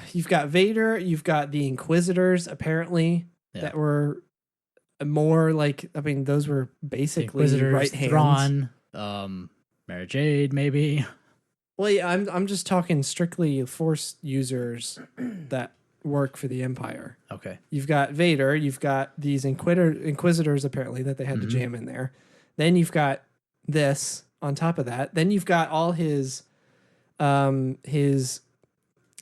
Vader, you've got the Inquisitors apparently Yeah. that were more like. I mean, those were basically Inquisitors, right hands. Thrawn, Mara Jade, maybe. Well, yeah, I'm just talking strictly Force users that work for the Empire. Okay. You've got Vader, you've got these Inquisitors apparently that they had to jam in there. Then you've got this on top of that. Then you've got all his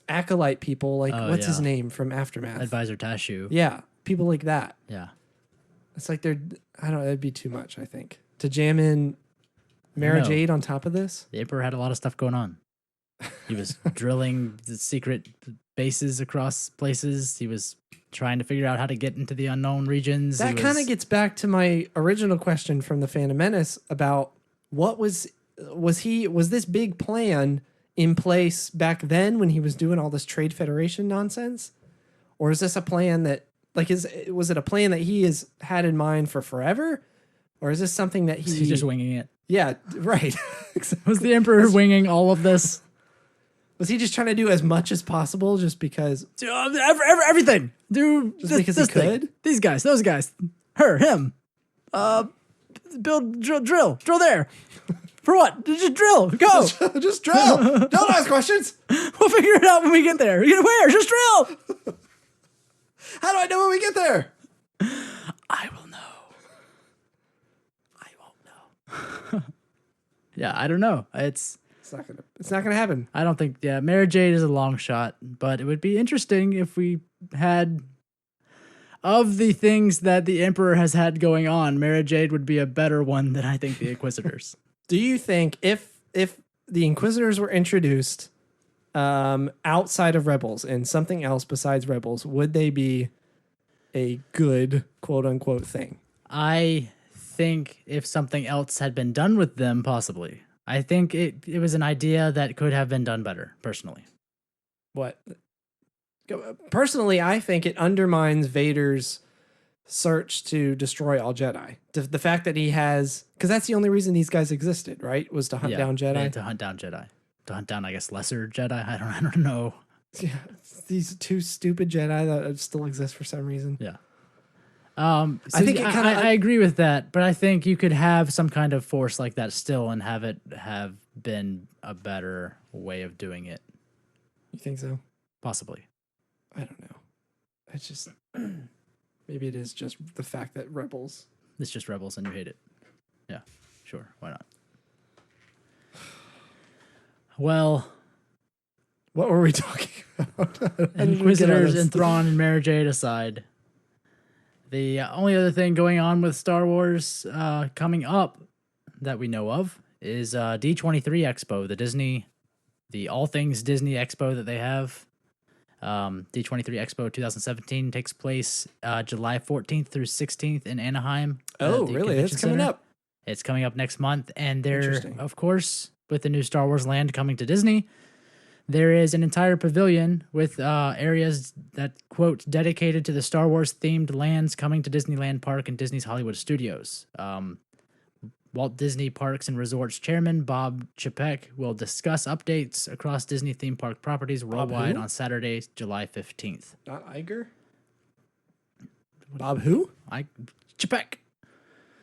acolyte people, like what's his name from Aftermath? Advisor Tashu. Yeah, people like that. Yeah. It's like I don't know, it'd be too much, I think. To jam in Mara Jade on top of this? The Emperor had a lot of stuff going on. He was drilling the secret bases across places. He was trying to figure out how to get into the unknown regions. That kind of gets back to my original question from the Phantom Menace about what was this big plan in place back then when he was doing all this Trade Federation nonsense? Or is this a plan that, like, was it a plan that he has had in mind for forever? Or is this something that He's just winging it. Yeah, right. Exactly. Was the Emperor winging all of this? Was he just trying to do as much as possible just because? Everything. Do just because he could? Thing. These guys, those guys, her, him. Drill there. For what? Just drill. Go. Just drill. Don't ask questions. We'll figure it out when we get there. Where? Just drill. How do I know when we get there? I will know. I won't know. Yeah, I don't know. It's not gonna happen. I don't think. Yeah, Mara Jade is a long shot, but it would be interesting if we had. Of the things that the Emperor has had going on, Mara Jade would be a better one than I think the Inquisitors. Do you think if the Inquisitors were introduced outside of Rebels and something else besides Rebels, would they be a good quote unquote thing? I think if something else had been done with them, possibly. I think it was an idea that could have been done better, personally. What? Personally, I think it undermines Vader's search to destroy all Jedi. The fact that he has, because that's the only reason these guys existed, right? Was to hunt down Jedi. To hunt down Jedi. To hunt down, I guess, lesser Jedi. I don't know. Yeah, these two stupid Jedi that still exist for some reason. Yeah. So I think I agree with that, but I think you could have some kind of force like that still and have it have been a better way of doing it. You think so? Possibly. I don't know. It's just maybe it is just the fact that Rebels. It's just Rebels and you hate it. Yeah, sure. Why not? Well, what were we talking about? Inquisitors and Thrawn and Mara Jade aside. The only other thing going on with Star Wars coming up that we know of is D23 Expo, the all things Disney Expo that they have. D23 Expo 2017 takes place July 14th through 16th in Anaheim. Oh, really? It's coming up. It's coming up next month. And there, of course, with the new Star Wars land coming to Disney, there is an entire pavilion with areas that, quote, dedicated to the Star Wars themed lands coming to Disneyland Park and Disney's Hollywood Studios. Walt Disney Parks and Resorts Chairman Bob Chapek will discuss updates across Disney theme park properties worldwide on Saturday, July 15th. Not Iger? Bob who? Chapek.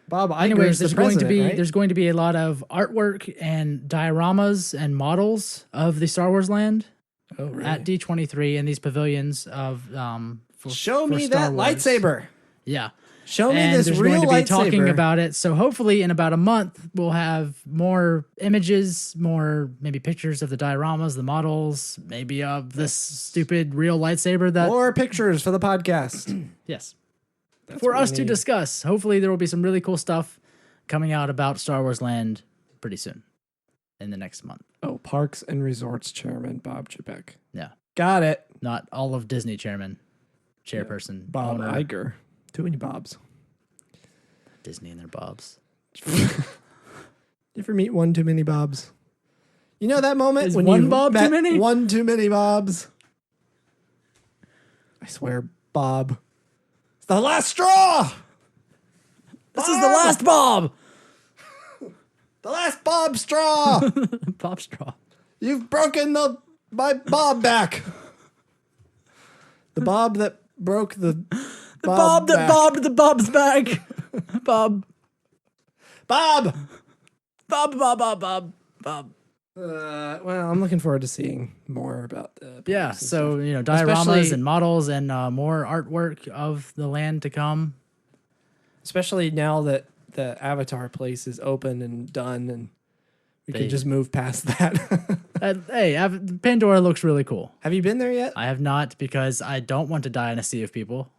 Bob Iger. Anyways, there's going to be a lot of artwork and dioramas and models of the Star Wars land at D23 in these pavilions of Show me Star that Wars. Lightsaber. Yeah. Show me this real lightsaber. Going to be talking about it. So hopefully in about a month, we'll have more images, more maybe pictures of the dioramas, the models, maybe of this stupid real lightsaber. More pictures for the podcast. Yes. For us to discuss. Hopefully there will be some really cool stuff coming out about Star Wars Land pretty soon in the next month. Oh, Parks and Resorts Chairman Bob Chapek. Yeah. Got it. Not all of Disney chairperson. Bob owner. Iger. Too many Bobs. Disney and their Bobs. You ever meet one too many Bobs? You know that moment Is when one you Bob met too many? one too many Bobs? I swear, Bob. It's the last straw! This is the last Bob! The last Bob straw! Bob straw. You've broken my Bob back. The Bob that broke the Bob that bobbed the Bob's back. Bob. Bob. Bob. Well, I'm looking forward to seeing more about the. Yeah, so, dioramas and models and more artwork of the land to come. Especially now that the Avatar place is open and done and we can just move past that. Hey, Pandora looks really cool. Have you been there yet? I have not because I don't want to die in a sea of people.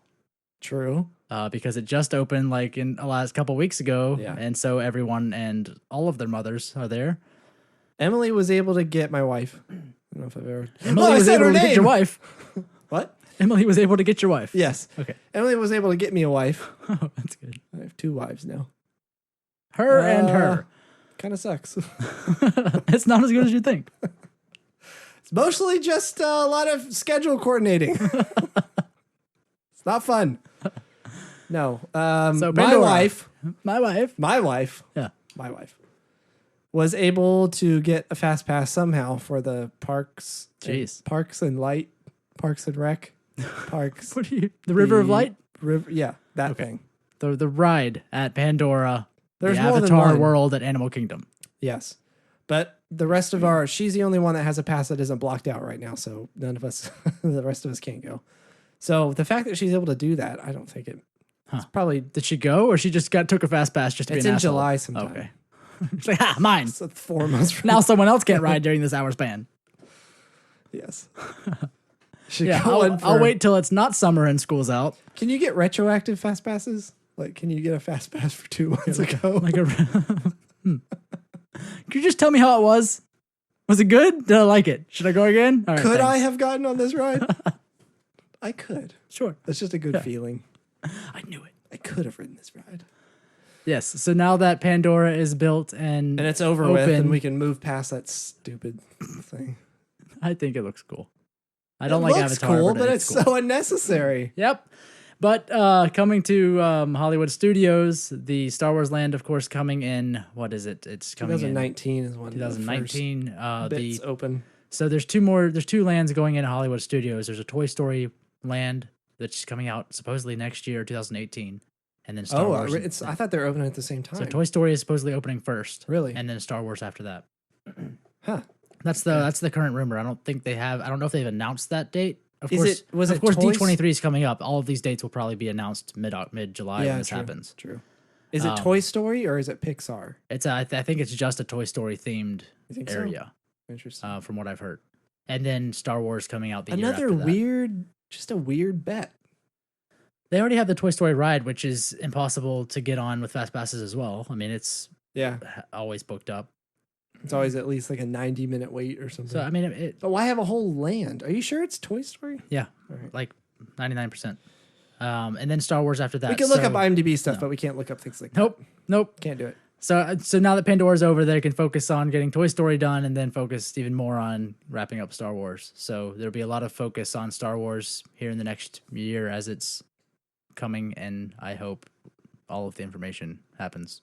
True. because it just opened like in the last couple weeks ago. Yeah. And so everyone and all of their mothers are there. Emily was able to get my wife. I don't know if I've ever. Emily I was said able her to get name. your wife. What? Emily was able to get your wife. Yes. Okay. Emily was able to get me a wife. Oh, that's good. I have 2 wives now. Her and her. Kind of sucks. It's not as good as you think. It's mostly just a lot of schedule coordinating. It's not fun. No. So my Pandora. wife Yeah. was able to get a fast pass somehow for the parks. Jeez. Parks and Rec. Parks. What are you? The River of Light? River, yeah, that thing. The ride at Pandora. There's the more than Avatar one. world at Animal Kingdom. Yes. But the rest of she's the only one that has a pass that isn't blocked out right now. So none of us, the rest of us can't go. So the fact that she's able to do that, I don't think it's probably. Did she go or she just took a fast pass just to It's be an in asshole? July sometime. Okay. She's like, mine. It's 4 months from Now someone else can't ride during this hour span. Yes. Should Yeah, go I'll wait till it's not summer and school's out. Can you get retroactive fast passes? Like, can you get a fast pass for 2 months ago? Like Could you just tell me how it was? Was it good? Did I like it? Should I go again? All right, Could I thanks. have gotten on this ride? I could. Sure. That's just a good feeling. I knew it. I could have ridden this ride. Yes. So now that Pandora is built and And it's over with, and we can move past that stupid thing. I think it looks cool. I don't It like looks Avatar, cool, but but it's it's cool. so unnecessary. Yep. But coming to Hollywood Studios, the Star Wars Land, of course, coming in. What is it? It's coming 2019 is one. 2019. Bits open. So there's 2 lands going in Hollywood Studios. There's a Toy Story land that's coming out supposedly next year, 2018, and then Star Wars. I thought they were opening at the same time. So Toy Story is supposedly opening first, Really? and then Star Wars after that. Huh. That's the current rumor. I don't know if they've announced that date. Of Was course, it Toys? D23 is coming up. All of these dates will probably be announced mid July when this true, happens. True. Is it Toy Story or is it Pixar? It's I think it's just a Toy Story themed You think so? area, Interesting. from what I've heard. And then Star Wars coming out the year Another after that. weird bet. They already have the Toy Story ride, which is impossible to get on with fast passes as well. I mean, it's Yeah. always booked up. It's always at least like a 90-minute wait or something. So I mean, But why have a whole land? Are you sure it's Toy Story? yeah, All right. like 99%. And then Star Wars after that. We can look up IMDb stuff, but we can't look up things like that. Nope. Can't do it. So now that Pandora's over, they can focus on getting Toy Story done, and then focus even more on wrapping up Star Wars. So there'll be a lot of focus on Star Wars here in the next year as it's coming, and I hope all of the information happens.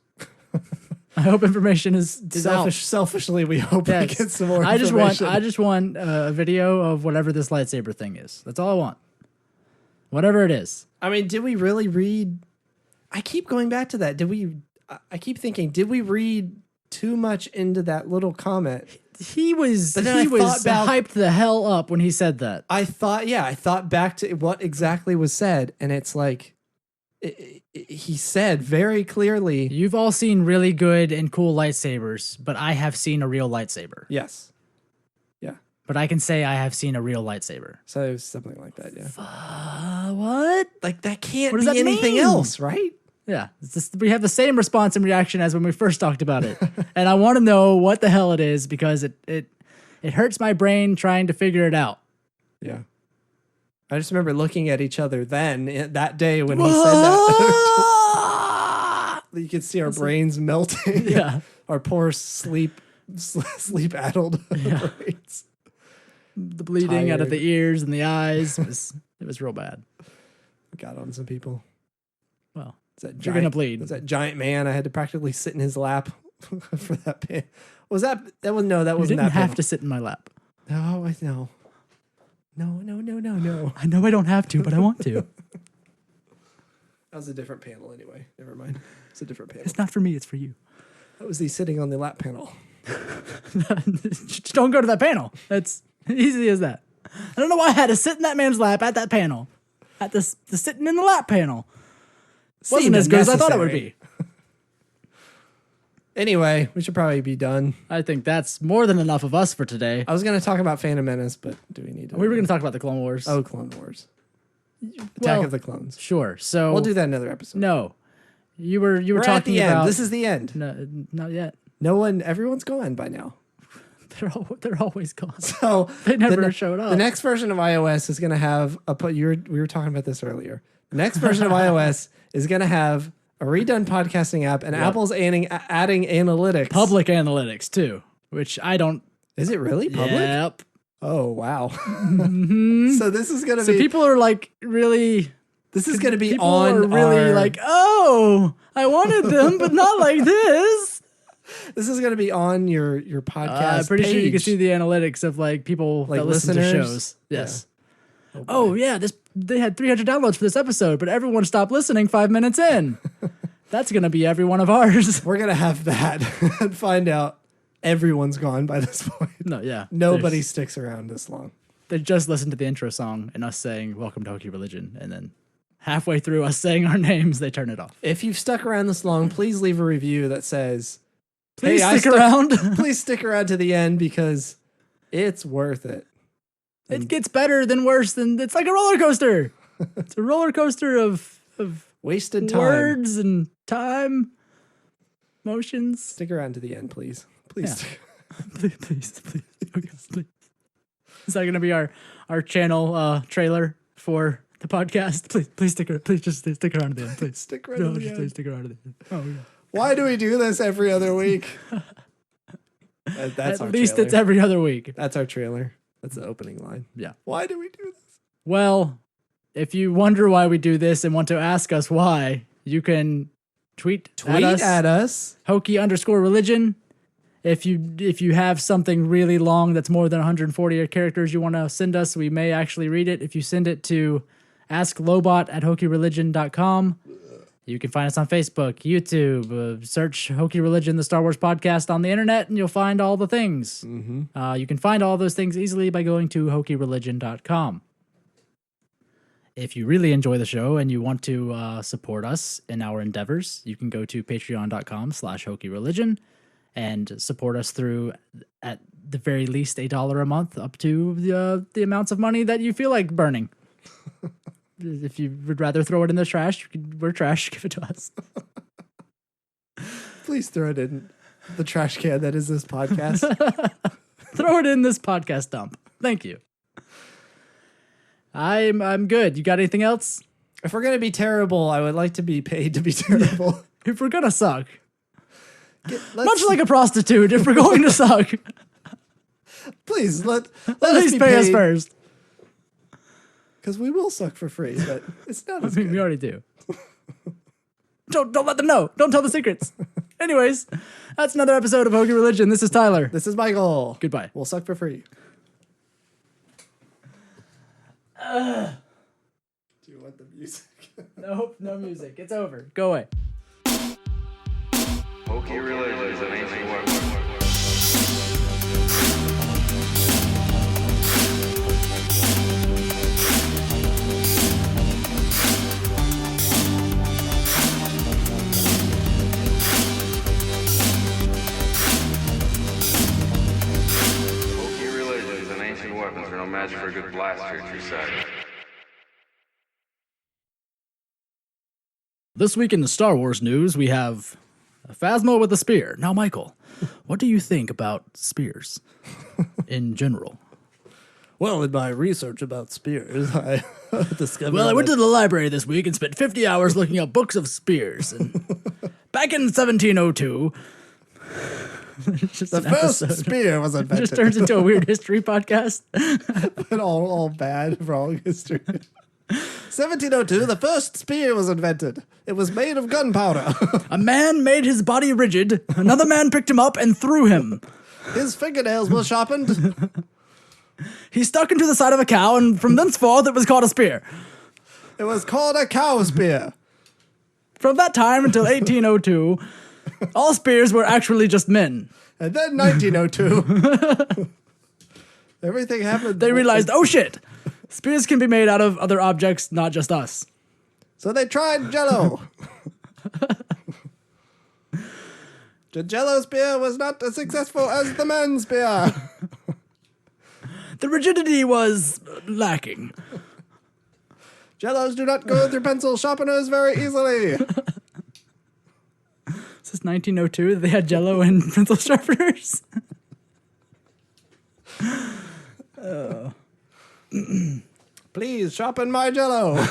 I hope information is out. Selfishly, we hope we Yes. get some more I information. just want a video of whatever this lightsaber thing is. That's all I want. Whatever it is. I mean, did we really read? I keep going back to that. I keep thinking, did we read too much into that little comment? He was But then I thought back- hyped the hell up when he said that. I thought back to what exactly was said, and it's like he said very clearly, You've all seen really good and cool lightsabers, but I have seen a real lightsaber. yes, yeah. But I can say I have seen a real lightsaber. So it was something like that, yeah. What? Like that can't What does be that anything mean? else, right? Yeah, it's just, we have the same response and reaction as when we first talked about it. And I want to know what the hell it is because it hurts my brain trying to figure it out. Yeah. I just remember looking at each other then that day when he said that. You could see our brains melting. Yeah. Our poor sleep-addled brains. The bleeding out of Tired. the ears and the eyes it was real bad. Got on some people. Well, It's that you're gonna bleed. It was that giant man. I had to practically sit in his lap for that pan. Was that was no, that You wasn't didn't that have panel. to sit in my lap. No, I know. No. I know I don't have to, but I want to. That was a different panel anyway. Never mind. It's a different panel. It's not for me, it's for you. That was the sitting on the lap panel. Just don't go to that panel. That's easy as that. I don't know why I had to sit in that man's lap at that panel. At the sitting in the lap panel. Wasn't Seemed as good as I thought it would unnecessary. be. Anyway, we should probably be done. I think that's more than enough of us for today. I was going to talk about Phantom Menace, but do we need to? We were going to talk about the Clone Wars. Oh, Clone Wars. Attack of the Clones. Sure. So We'll do that another episode. No, you were We're talking at the about end. This is the end. no, not yet. Everyone's gone by now. They're always gone. So They never showed up. The next version of iOS is going to have we were talking about this earlier. The next version of iOS is going to have a redone podcasting app, and Apple's adding analytics. Public analytics too, which I don't. Is it really public? Yep. Oh wow. So this is going to So be. people are like really. This is going to be People on are really our, like, oh, I wanted them, but not like this. This is going to be on your podcast. I'm pretty sure you can page. see the analytics of like people Like that listen to listeners? shows. Yes. Yeah. Oh yeah, they had 300 downloads for this episode, but everyone stopped listening 5 minutes in. That's gonna be every one of ours. We're going to have that and find out everyone's gone by this point. No, yeah. Nobody sticks around this long. They just listened to the intro song and us saying "Welcome to Hokey Religion," and then halfway through us saying our names, they turn it off. If you've stuck around this long, please leave a review that says, Please I stick around. please stick around to the end because it's worth it. It gets better than worse than it's like a roller coaster. It's a roller coaster of Wasted time. words and time, motions. Stick around to the end, please. Please. Yeah. Stick. Please. Okay, please. Is that going to be our channel trailer for the podcast? Please stick around. Please just stick around to the end. Please Stick around to the just end. please stick around to the end. Oh yeah. Why do we do this every other week? That's our At least trailer. it's every other week. That's our trailer. That's the opening line. Yeah. Why do we do this? Well, if you wonder why we do this and want to ask us why, you can tweet At us. Hokey_religion. If you have something really long that's more than 140 characters you want to send us, we may actually read it. If you send it to asklobot@hokeyreligion.com. You can find us on Facebook, YouTube, search Hokey Religion, the Star Wars podcast on the internet, and you'll find all the things. Mm-hmm. You can find all those things easily by going to hokeyreligion.com. If you really enjoy the show and you want to support us in our endeavors, you can go to patreon.com/hokeyreligion and support us through, at the very least, $1 a month, up to the amounts of money that you feel like burning. If you would rather throw it in the trash, we're trash. Give it to us. Please throw it in the trash can that is this podcast. Throw it in this podcast dump. Thank you. I'm good. You got anything else? If we're going to be terrible, I would like to be paid to be terrible. If we're gonna suck, Let's- much like a prostitute, if we're going to suck, please let at us least be pay us paid, first. because we will suck for free, but it's not as I mean, we good. already do. Don't let them know. Don't tell the secrets. Anyways, that's another episode of Hokey Religion. This is Tyler. This is my goal. Goodbye. We'll suck for free. Do you want the music? Nope, no music. It's over. Go away. Hokey religion is an ancient weapon. Hokey religion is an ancient weapon, so no match for a good blaster at your side. This week in the Star Wars news, we have a Phasma with a spear. Now, Michael, what do you think about spears in general? Well, in my research about spears, I discovered. Well, I went to the library this week and spent 50 hours looking up books of spears. And back in 1702, the first spear was It invented. just turns into a weird history podcast. But all bad, wrong history. 1702, the first spear was invented. It was made of gunpowder. A man made his body rigid. Another man picked him up and threw him. His fingernails were sharpened. He stuck into the side of a cow, and from thenceforth it was called a spear. It was called a cow spear. From that time until 1802, all spears were actually just men. And then 1902, everything happened. They realized, oh shit, spears can be made out of other objects, not just us. So they tried Jello. The Jello spear was not as successful as the man spear. The rigidity was lacking. Jellos do not go through pencil sharpeners very easily. Is this 1902 that they had Jello and pencil sharpeners? Please sharpen my Jello.